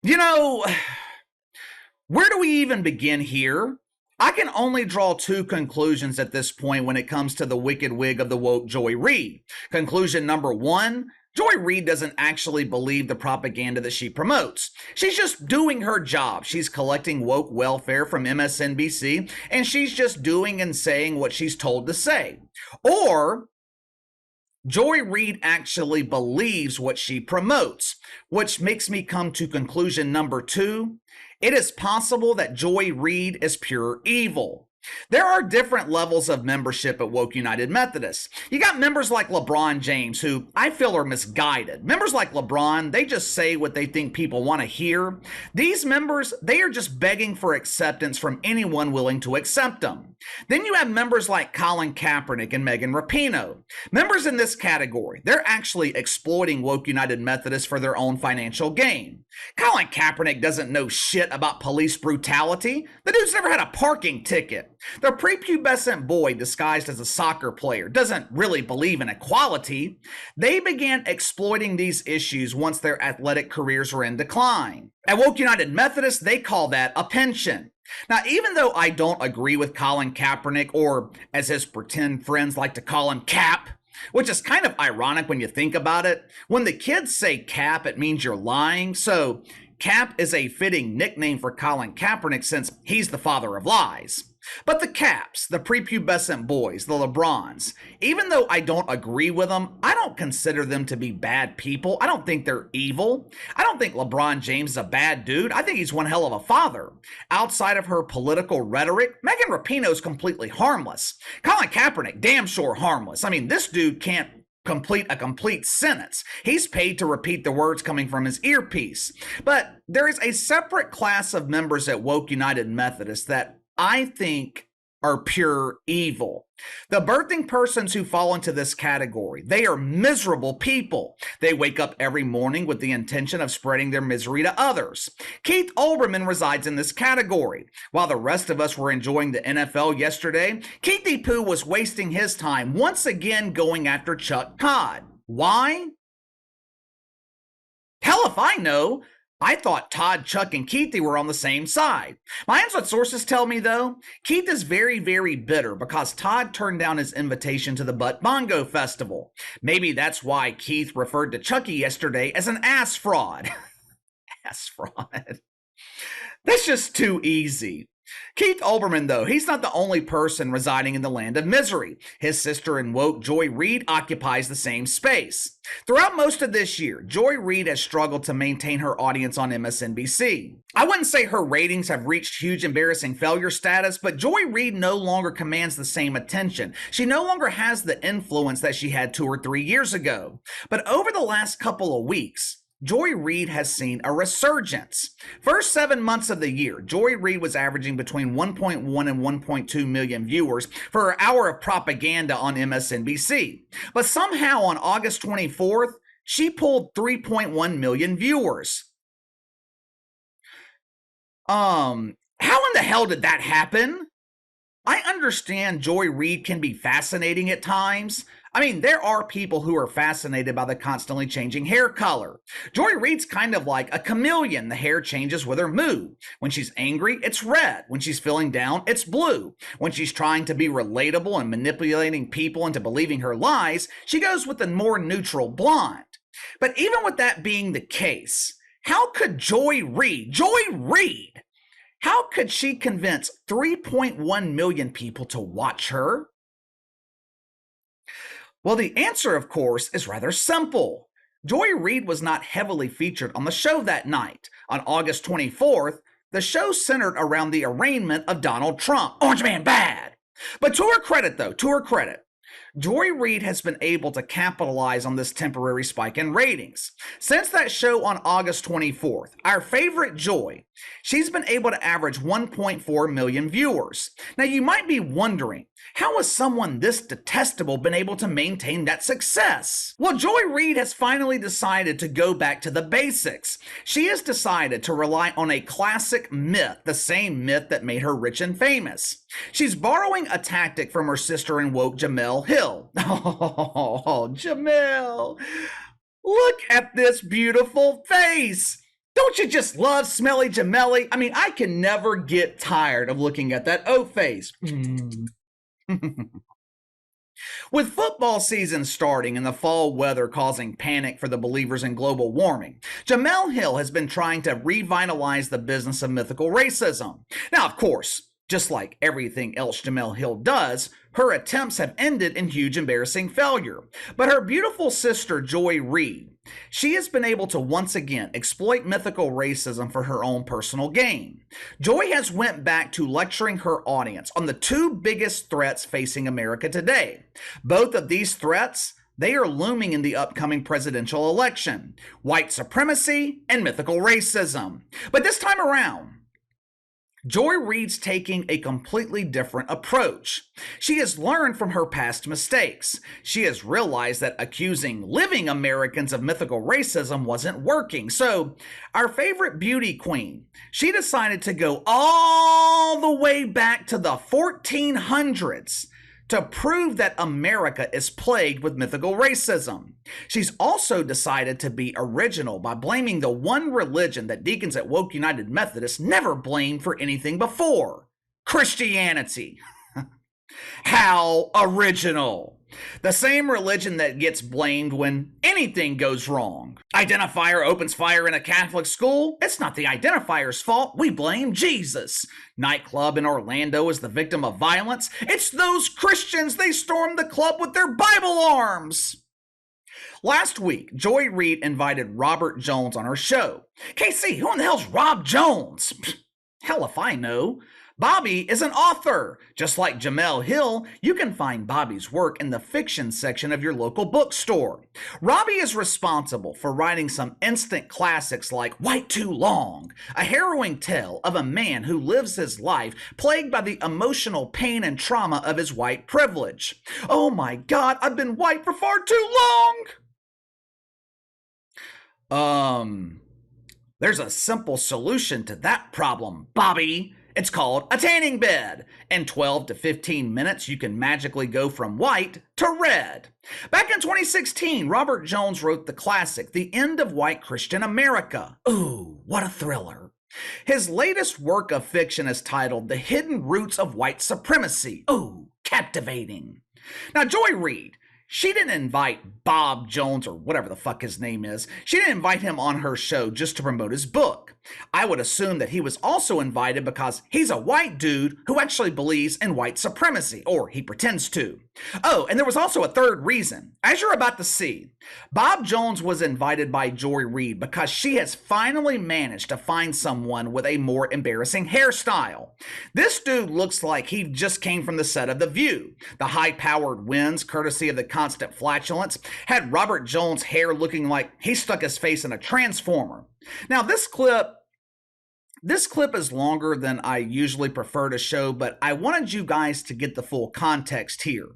You know, where do we even begin here? I can only draw two conclusions at this point when it comes to the wicked wig of the woke Joy Reid. Conclusion number one, Joy Reid doesn't actually believe the propaganda that she promotes. She's just doing her job. She's collecting woke welfare from MSNBC, and she's just doing and saying what she's told to say. Or Joy Reid actually believes what she promotes, which makes me come to conclusion number two. It is possible that Joy Reid is pure evil. There are different levels of membership at Woke United Methodist. You got members like LeBron James, who I feel are misguided. Members like LeBron, they just say what they think people want to hear. These members, they are just begging for acceptance from anyone willing to accept them. Then you have members like Colin Kaepernick and Megan Rapinoe. Members in this category, they're actually exploiting Woke United Methodist for their own financial gain. Colin Kaepernick doesn't know shit about police brutality. The dude's never had a parking ticket. The prepubescent boy disguised as a soccer player doesn't really believe in equality. They began exploiting these issues once their athletic careers were in decline. At Woke United Methodist, they call that a pension. Now, even though I don't agree with Colin Kaepernick, or as his pretend friends like to call him Cap, which is kind of ironic when you think about it. When the kids say Cap, it means you're lying. So Cap is a fitting nickname for Colin Kaepernick since he's the father of lies. But the Caps, the prepubescent boys, the LeBrons, even though I don't agree with them, I don't consider them to be bad people. I don't think they're evil. I don't think LeBron James is a bad dude. I think he's one hell of a father. Outside of her political rhetoric, Megan Rapinoe's completely harmless. Colin Kaepernick, damn sure harmless. I mean, this dude can't complete a complete sentence. He's paid to repeat the words coming from his earpiece. But there is a separate class of members at Woke United Methodist that I think are pure evil. The birthing persons who fall into this category, they are miserable people. They wake up every morning with the intention of spreading their misery to others. Keith Olbermann resides in this category. While the rest of us were enjoying the NFL yesterday, Keithy Pooh was wasting his time once again going after Chuck Todd. Why? Hell if I know. I thought Todd, Chuck, and Keithy were on the same side. My inside sources tell me, though, Keith is very, very bitter because Todd turned down his invitation to the Butt Bongo Festival. Maybe that's why Keith referred to Chucky yesterday as an ass fraud. Ass fraud. That's just too easy. Keith Olbermann, though, he's not the only person residing in the land of misery. His sister in woke, Joy Reid, occupies the same space. Throughout most of this year, Joy Reid has struggled to maintain her audience on MSNBC. I wouldn't say her ratings have reached huge embarrassing failure status, but Joy Reid no longer commands the same attention. She no longer has the influence that she had 2 or 3 years ago. But over the last couple of weeks, Joy Reid has seen a resurgence. First 7 months of the year, Joy Reid was averaging between 1.1 and 1.2 million viewers for her hour of propaganda on MSNBC. But somehow on August 24th, she pulled 3.1 million viewers. How in the hell did that happen? I understand Joy Reid can be fascinating at times. I mean, there are people who are fascinated by the constantly changing hair color. Joy Reid's kind of like a chameleon. The hair changes with her mood. When she's angry, it's red. When she's feeling down, it's blue. When she's trying to be relatable and manipulating people into believing her lies, she goes with the more neutral blonde. But even with that being the case, how could Joy Reid, how could she convince 3.1 million people to watch her? Well, the answer, of course, is rather simple. Joy Reid was not heavily featured on the show that night. On August 24th, the show centered around the arraignment of Donald Trump. Orange Man bad! But to her credit, Joy Reid has been able to capitalize on this temporary spike in ratings. Since that show on August 24th, our favorite Joy, she's been able to average 1.4 million viewers. Now you might be wondering, how has someone this detestable been able to maintain that success? Well, Joy Reid has finally decided to go back to the basics. She has decided to rely on a classic myth, the same myth that made her rich and famous. She's borrowing a tactic from her sister in woke, Jemele Hill. Oh, Jemele, look at this beautiful face. Don't you just love smelly Gemelli? I mean, I can never get tired of looking at that O face. With football season starting and the fall weather causing panic for the believers in global warming, Jemele Hill has been trying to revitalize the business of mythical racism. Now, of course, just like everything else Jemele Hill does, her attempts have ended in huge embarrassing failure. But her beautiful sister, Joy Reid, she has been able to once again exploit mythical racism for her own personal gain. Joy has went back to lecturing her audience on the two biggest threats facing America today. Both of these threats, they are looming in the upcoming presidential election: white supremacy and mythical racism. But this time around, Joy Reid's taking a completely different approach. She has learned from her past mistakes. She has realized that accusing living Americans of mythical racism wasn't working. So, our favorite beauty queen, she decided to go all the way back to the 1400s to prove that America is plagued with mythical racism. She's also decided to be original by blaming the one religion that deacons at Woke United Methodist never blamed for anything before: Christianity. How original. The same religion that gets blamed when anything goes wrong. Identifier opens fire in a Catholic school. It's not the identifier's fault. We blame Jesus. Nightclub in Orlando is the victim of violence. It's those Christians. They stormed the club with their Bible arms. Last week, Joy Reid invited Robert Jones on her show. KC, who in the hell's Rob Jones? Hell if I know. Bobby is an author. Just like Jemele Hill, you can find Bobby's work in the fiction section of your local bookstore. Robbie is responsible for writing some instant classics like White Too Long, a harrowing tale of a man who lives his life plagued by the emotional pain and trauma of his white privilege. Oh my God, I've been white for far too long! There's a simple solution to that problem, Bobby. It's called a tanning bed. In 12 to 15 minutes, you can magically go from white to red. Back in 2016, Robert Jones wrote the classic, The End of White Christian America. Ooh, what a thriller. His latest work of fiction is titled The Hidden Roots of White Supremacy. Ooh, captivating. Now, Joy Reid, she didn't invite Bob Jones, or whatever the fuck his name is. She didn't invite him on her show just to promote his book. I would assume that he was also invited because he's a white dude who actually believes in white supremacy, or he pretends to. Oh, and there was also a third reason. As you're about to see, Bob Jones was invited by Joy Reid because she has finally managed to find someone with a more embarrassing hairstyle. This dude looks like he just came from the set of The View. The high-powered winds, courtesy of the constant flatulence, had Robert Jones' hair looking like he stuck his face in a transformer. Now, this clip is longer than I usually prefer to show, but I wanted you guys to get the full context here.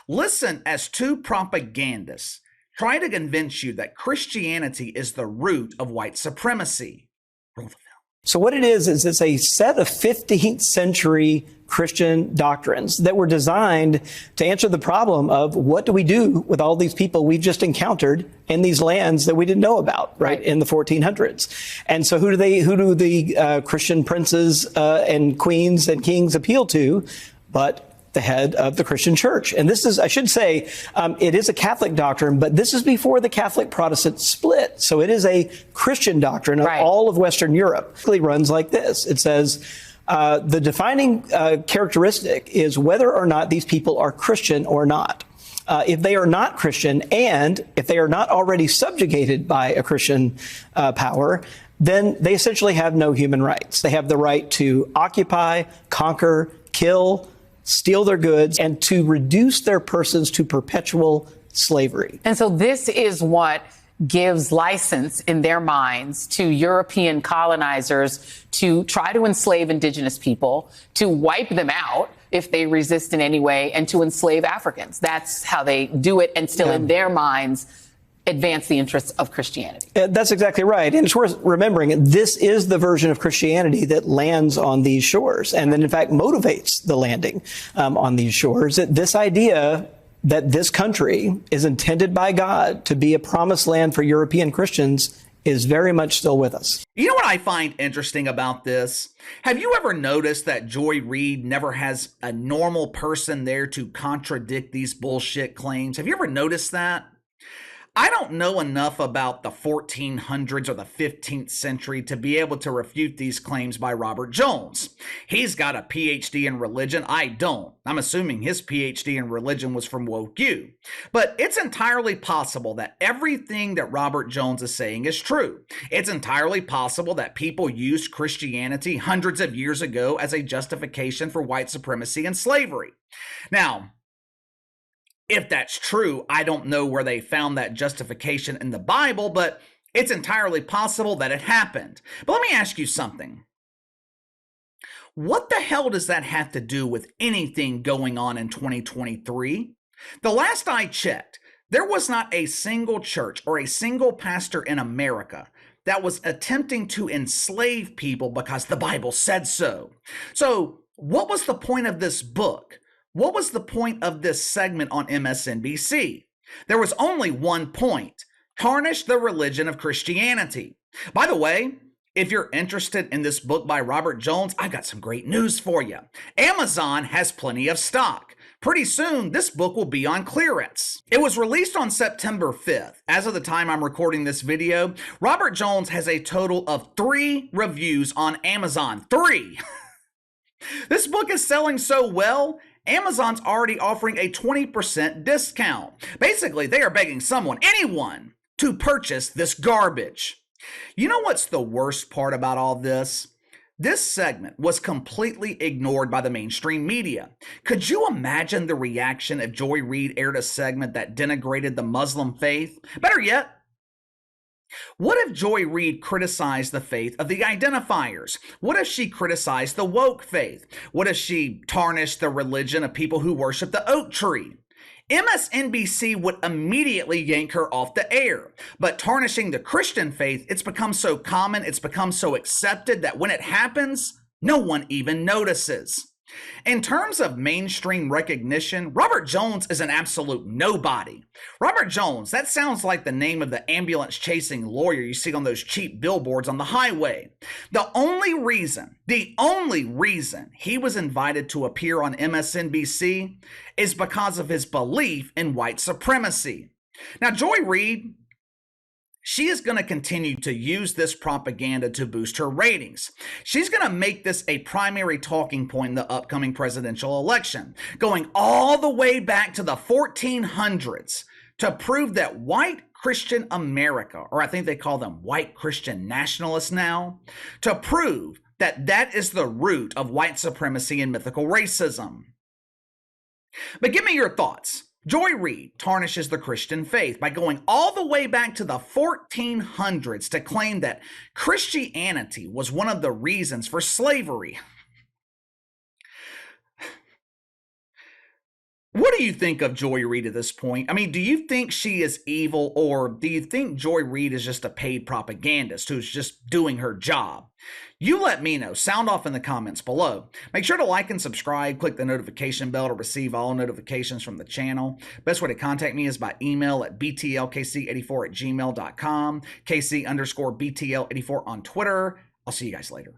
Listen as two propagandists try to convince you that Christianity is the root of white supremacy. Roll the film. So what it is it's a set of 15th century Christian doctrines that were designed to answer the problem of what do we do with all these people we've just encountered in these lands that we didn't know about, right, in the 1400s. And so who do the Christian princes and queens and kings appeal to but the head of the Christian church? And this is, I should say, it is a Catholic doctrine, but this is before the Catholic Protestant split. So it is a Christian doctrine of all of Western Europe. It runs like this. It says, the defining characteristic is whether or not these people are Christian or not. If they are not Christian, and if they are not already subjugated by a Christian power, then they essentially have no human rights. They have the right to occupy, conquer, kill, steal their goods, and to reduce their persons to perpetual slavery. And so this is what gives license in their minds to European colonizers to try to enslave indigenous people, to wipe them out if they resist in any way, and to enslave Africans. That's how they do it, and still in their minds advance the interests of Christianity. That's exactly right. And it's worth remembering, this is the version of Christianity that lands on these shores and then, in fact, motivates the landing on these shores. This idea that this country is intended by God to be a promised land for European Christians is very much still with us. You know what I find interesting about this? Have you ever noticed that Joy Reid never has a normal person there to contradict these bullshit claims? Have you ever noticed that? I don't know enough about the 1400s or the 15th century to be able to refute these claims by Robert Jones. He's got a PhD in religion. I don't. I'm assuming his PhD in religion was from Woke U. But it's entirely possible that everything that Robert Jones is saying is true. It's entirely possible that people used Christianity hundreds of years ago as a justification for white supremacy and slavery. Now, if that's true, I don't know where they found that justification in the Bible, but it's entirely possible that it happened. But let me ask you something. What the hell does that have to do with anything going on in 2023? The last I checked, there was not a single church or a single pastor in America that was attempting to enslave people because the Bible said so. So, what was the point of this book? What was the point of this segment on MSNBC? There was only one point: tarnish the religion of Christianity. By the way, if you're interested in this book by Robert Jones, I've got some great news for you. Amazon has plenty of stock. Pretty soon, this book will be on clearance. It was released on September 5th. As of the time I'm recording this video, Robert Jones has a total of 3 reviews on Amazon. 3! This book is selling so well, Amazon's already offering a 20% discount. Basically, they are begging someone, anyone, to purchase this garbage. You know what's the worst part about all this? This segment was completely ignored by the mainstream media. Could you imagine the reaction if Joy Reid aired a segment that denigrated the Muslim faith? Better yet, what if Joy Reid criticized the faith of the identifiers? What if she criticized the woke faith? What if she tarnished the religion of people who worship the oak tree? MSNBC would immediately yank her off the air. But tarnishing the Christian faith, it's become so common, it's become so accepted that when it happens, no one even notices. In terms of mainstream recognition, Robert Jones is an absolute nobody. Robert Jones, that sounds like the name of the ambulance chasing lawyer you see on those cheap billboards on the highway. The only reason he was invited to appear on MSNBC is because of his belief in white supremacy. Now, Joy Reid, she is going to continue to use this propaganda to boost her ratings. She's going to make this a primary talking point in the upcoming presidential election, going all the way back to the 1400s to prove that white Christian America, or I think they call them white Christian nationalists now, to prove that that is the root of white supremacy and mythical racism. But give me your thoughts. Joy Reid tarnishes the Christian faith by going all the way back to the 1400s to claim that Christianity was one of the reasons for slavery. What do you think of Joy Reid at this point? I mean, do you think she is evil, or do you think Joy Reid is just a paid propagandist who's just doing her job? You let me know. Sound off in the comments below. Make sure to like and subscribe. Click the notification bell to receive all notifications from the channel. Best way to contact me is by email at btlkc84@gmail.com, KC_BTL84 on Twitter. I'll see you guys later.